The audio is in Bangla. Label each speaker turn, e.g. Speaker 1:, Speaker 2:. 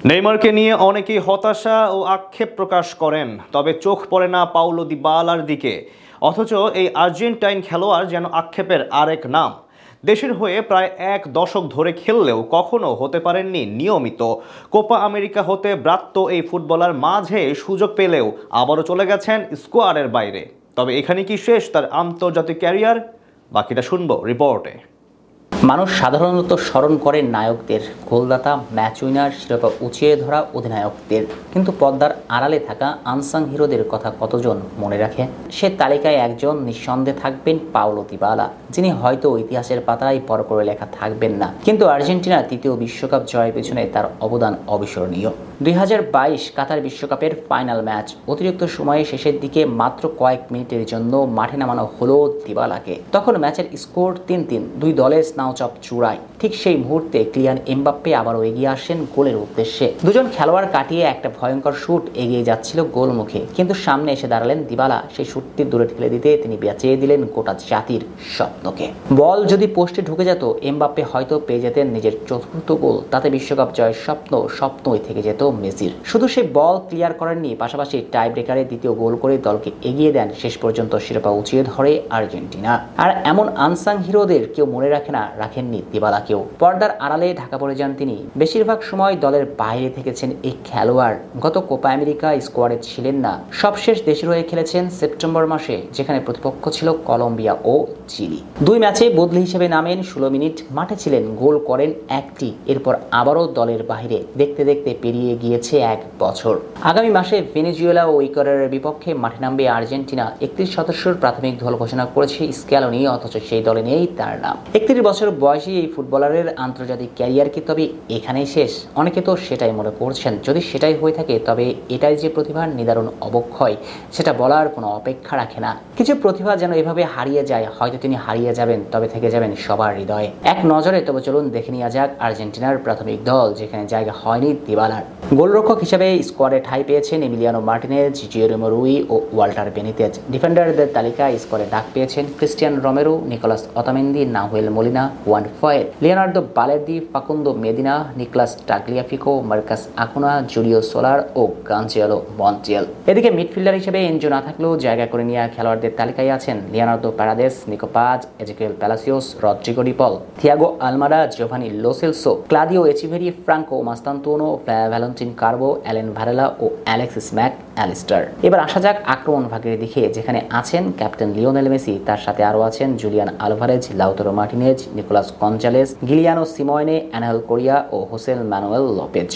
Speaker 1: নেইমারকে নিয়ে অনেকেই হতাশা ও আক্ষেপ প্রকাশ করেন, তবে চোখ পড়ে না পাউলো দিবালার দিকে। অথচ এই আর্জেন্টাইন খেলোয়াড় যেন আক্ষেপের আরেক নাম। দেশের হয়ে প্রায় এক দশক ধরে খেললেও কখনো হতে পারেননি নিয়মিত। কোপা আমেরিকা হতে ব্রাত্য এই ফুটবলার মাঝে সুযোগ পেলেও আবারও চলে গেছেন স্কোয়াডের বাইরে। তবে এখানে কি শেষ তার আন্তর্জাতিক ক্যারিয়ার? বাকিটা শুনবো রিপোর্টে।
Speaker 2: মানুষ সাধারণত স্মরণ করে নায়কদের, গোলদাতা, ম্যাচ উইনার, শিরোপা উঁচিয়ে ধরা অধিনায়কদের, কিন্তু পর্দার আড়ালে থাকা আনসাং হিরোদের কথা কতজন মনে রাখে? সে তালিকায় একজন নিঃসন্দেহে থাকবেন পাউলো দিবালা, যিনি হয়তো ইতিহাসের পাতায় বড় করে লেখা থাকবেন না, কিন্তু আর্জেন্টিনার তৃতীয় বিশ্বকাপ জয়ের পেছনে তার অবদান অবিস্মরণীয়। 2022 কাতার বিশ্বকাপের ফাইনাল ম্যাচ, অতিরিক্ত সময়ে শেষের দিকে মাত্র কয়েক মিনিটের জন্য মাঠে নামানো হলো দিবালাকে। তখন ম্যাচের স্কোর 3-3, দুই দলের স্নাউচাপ চূড়ায়। ঠিক সেই মুহূর্তে কিলিয়ান এমবাপ্পে আবারও এগিয়ে আসেন গোলের উদ্দেশ্যে। দুজন খেলোয়াড় কাটিয়ে একটা ভয়ঙ্কর শুট এগিয়ে যাচ্ছিল গোলমুখে, কিন্তু সামনে এসে দাঁড়ালেন দিবালা। সেই শুটটি দূরে ঠেলে দিতে তিনি বাঁচিয়ে দিলেন গোটা জাতির স্বপ্নকে। বল যদি পোস্টে ঢুকে যেত, এমবাপ্পে হয়তো পেয়ে যেতেন নিজের চতুর্থ গোল। তাতে বিশ্বকাপ জয়ের স্বপ্নই থেকে যেত মেসির। শুধু সে বল ক্লিয়ার করেননি, পাশাপাশি টাই ব্রেকারে দ্বিতীয় গোল করে দলকে এগিয়ে দেন। শেষ পর্যন্ত শিরোপা উঁচিয়ে ধরে আর্জেন্টিনা। আর এমন আনসাং হিরোদের কেউ মনে রাখেননি দিবালাকেও। পর্দার আড়ালে ঢাকা পড়ে যান তিনি। বেশিরভাগ সময় দলের বাইরে থেকেছেন এই খেলোয়াড়। গত কোপা আমেরিকা স্কোয়াডে ছিলেন না। সবশেষ দেশের হয়ে খেলেছেন সেপ্টেম্বর মাসে, যেখানে প্রতিপক্ষ ছিল কলম্বিয়া ও চিলি। দুই ম্যাচে বদলি হিসেবে নামেন, 16 মিনিট মাঠে ছিলেন, গোল করেন একটি। এরপর আবারও দলের বাইরে। দেখতে দেখতে পেরিয়ে গিয়েছে এক বছর। আগামী মাসে ভেনেজুয়েলা ও ইকুয়েডরের বিপক্ষে মাঠে নামবে আর্জেন্টিনা। 31 সদস্যের প্রাথমিক দল ঘোষণা করেছে স্ক্যালোনি, অথচ সেই দলে নেই তার নাম। 31 বছর বয়সী এই ফুটবলারের আন্তর্জাতিক ক্যারিয়ার কি তবে এখানেই শেষ? অনেকে তো সেটাই মনে করছেন। যদি সেটাই হয়ে থাকে, তবে এটাই যে প্রতিভার নিদারুণ অবক্ষয়, সেটা বলার কোনো অপেক্ষা রাখে না। কিছু প্রতিভা যেন এভাবে হারিয়ে যায়। হয়তো তিনি হারিয়ে যাবেন, তবে থেকে যাবেন সবার হৃদয়ে। এক নজরে তবে চলুন দেখে নেওয়া যাক আর্জেন্টিনার প্রাথমিক দল, যেখানে জায়গা হয়নি দিবালার। গোলরক্ষক হিসেবে স্কোয়াডে ঠাঁই পেয়েছেন এমিলিয়ানো মার্টিনেজ, জিওরোমো রুই ও ওয়াল্টার বেনিতেজ। ডিফেন্ডারদের তালিকায় স্কোয়াডে ডাক পেয়েছেন Cristian Romero, Nicolas Otamendi, Nahuel Molina, Juan Foyth, Leonardo Balerdi, Facundo Medina, Nicolas Tagliafico, Marcos Acuna, Julio Soler ও গাঞ্জিয়েলো মন্টিয়েল। এদিকে মিডফিল্ডার হিসেবে এনজো না থাকলেও জায়গা করে নেওয়া খেলোয়াড়দের তালিকায় আছেন Leonardo Paredes, Nico Paz, Ezequiel Palacios, Rodrigo De Paul, Thiago Almada, Giovani Lo Celso, Claudio Echeverri, Franco Mastantuono, Valentin Carboni, Alan Varela ও অ্যালেক্সিস ম্যাক অ্যালিস্টার। এবার আসা যাক আক্রমণ ভাগের দিকে, যেখানে আছেন ক্যাপ্টেন লিওনেল মেসি, তার সাথে আরও আছেন Julian Alvarez, Lautaro Martinez, Nicolas Gonzalez, Giuliano Simeone, Angel Correa ও হোসে ম্যানুয়েল লোপেজ।